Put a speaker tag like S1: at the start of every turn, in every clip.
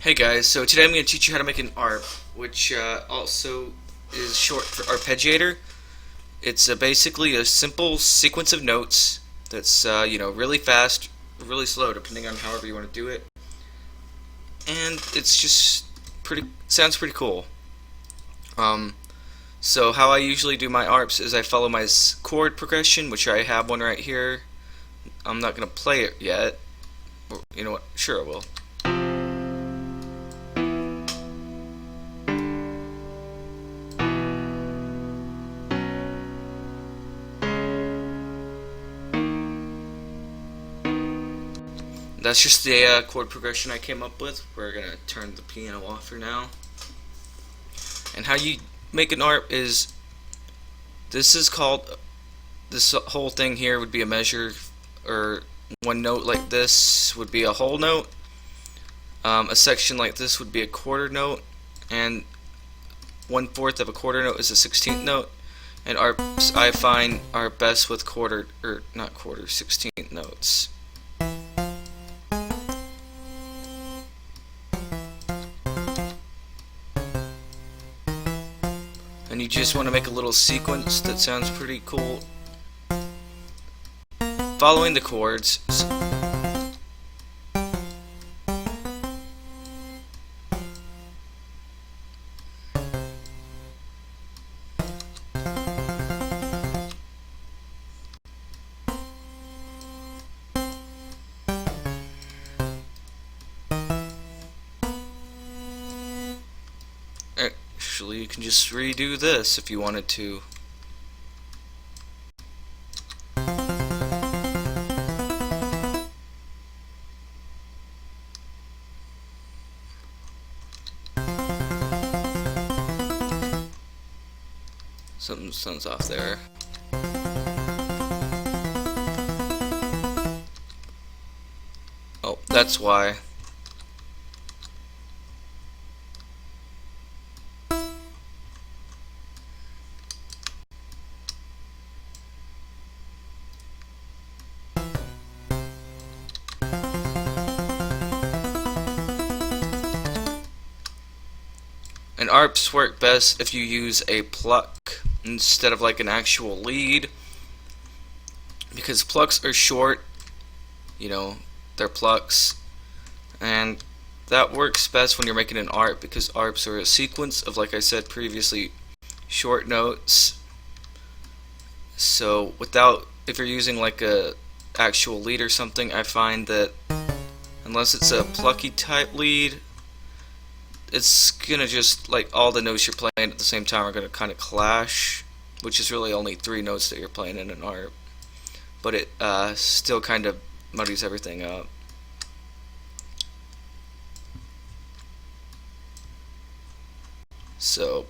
S1: Hey guys, so today I'm going to teach you how to make an arp, which also is short for arpeggiator. It's basically a simple sequence of notes that's really fast, really slow, depending on however you want to do it, and it's just sounds pretty cool. Um, so how I usually do my arps is I follow my chord progression, which I have one right here. I'm not going to play it yet. You know what? Sure I will. That's just the chord progression I came up with. We're going to turn the piano off for now. And how you make an arp is, this whole thing here would be a measure, or one note like this would be a whole note. A section like this would be a quarter note, and 1/4 of a quarter note is a 16th note. And arps I find are best with quarter, or not quarter, 16th notes. And you just want to make a little sequence that sounds pretty cool, following the chords. Actually, you can just redo this if you wanted to. Something's off there. Oh, that's why. And arps work best if you use a pluck instead of like an actual lead, because plucks are short, they're plucks, and that works best when you're making an arp, because arps are a sequence of, like I said previously, short notes. So if you're using like a actual lead or something, I find that unless it's a plucky type lead, it's gonna just, like, all the notes you're playing at the same time are gonna kind of clash, which is really only 3 notes that you're playing in an arp, but it still kind of muddies everything up. So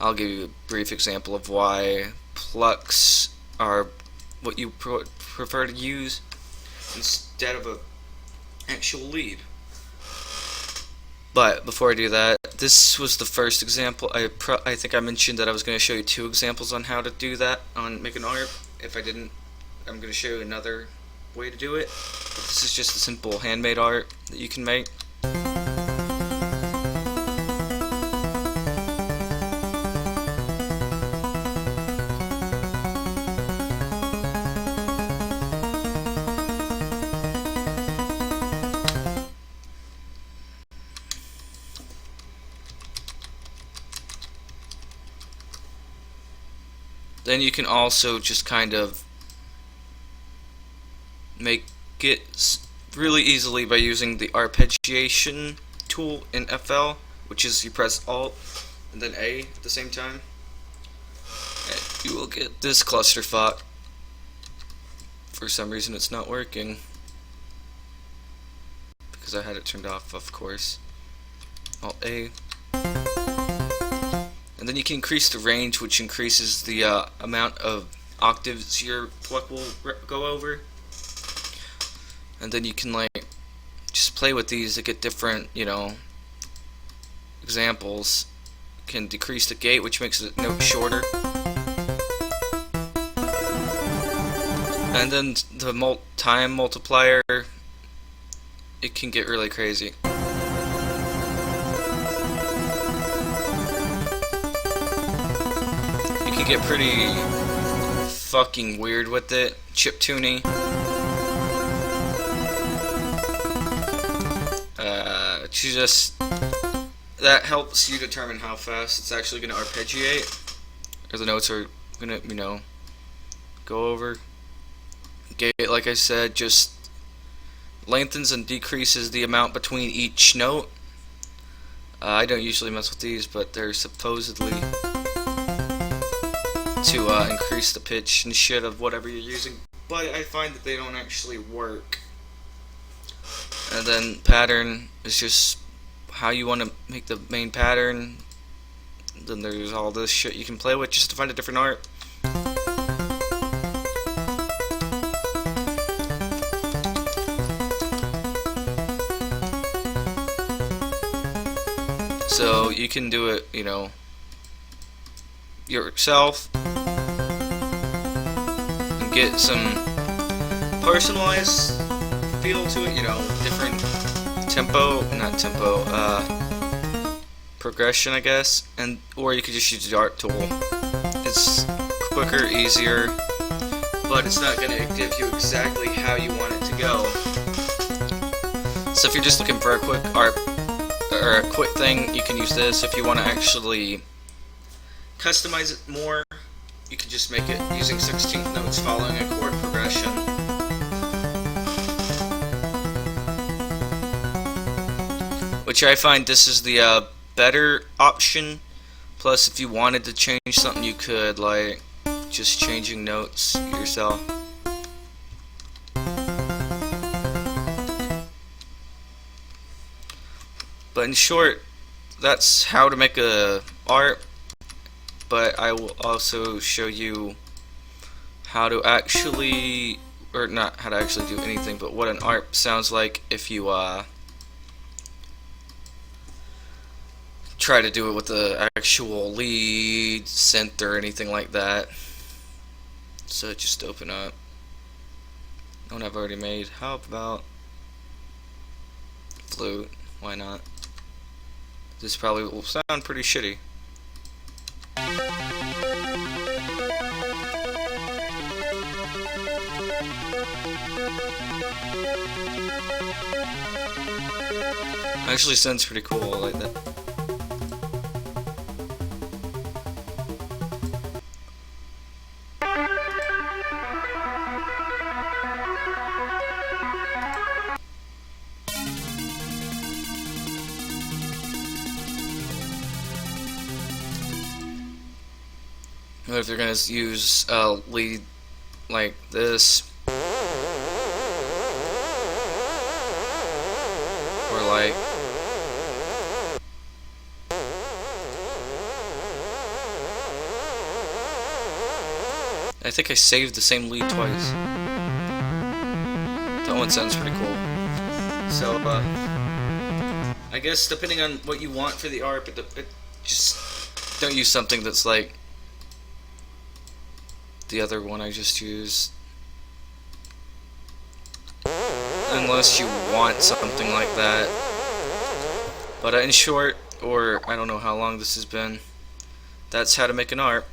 S1: I'll give you a brief example of why plucks are what you prefer to use instead of a actual lead. But before I do that, this was the first example. I think I mentioned that I was going to show you 2 examples on how to do that, on make an arp. If I didn't, I'm going to show you another way to do it. But this is just a simple handmade arp that you can make. Then you can also just kind of make it really easily by using the arpeggiation tool in FL, which is you press Alt and then A at the same time, and you will get this clusterfuck. For some reason it's not working, because I had it turned off, of course. Alt A. And then you can increase the range, which increases the amount of octaves your pluck will go over. And then you can, like, just play with these to get different, examples. You can decrease the gate, which makes the note shorter. And then the time multiplier, it can get really crazy. get pretty fucking weird with it, chiptune-y. That helps you determine how fast it's actually going to arpeggiate, or the notes are going to, go over. Gate, like I said, just lengthens and decreases the amount between each note. I don't usually mess with these, but they're supposedly to increase the pitch and shit of whatever you're using, but I find that they don't actually work. And then pattern is just how you want to make the main pattern. Then there's all this shit you can play with just to find a different art. So you can do it, yourself and get some personalized feel to it, different progression, I guess, or you could just use the art tool. It's quicker, easier, but it's not going to give you exactly how you want it to go. So if you're just looking for a quick art or a quick thing, you can use this. If you want to actually customize it more, you can just make it using 16th notes following a chord progression. Which I find this is the better option. Plus, if you wanted to change something, you could, like just changing notes yourself. But in short, that's how to make a art. But I will also show you how to actually, or not how to actually do anything, but what an arp sounds like if you try to do it with the actual lead, synth, or anything like that. So just open up one I've already made. How about flute? Why not? This probably will sound pretty shitty. Actually sounds pretty cool, I like that. If they're gonna use a lead like this, or like I think I saved the same lead twice. That one sounds pretty cool. So I guess depending on what you want for the arp, just don't use something that's like the other one I just used, unless you want something like that. But in short, or I don't know how long this has been, that's how to make an arp.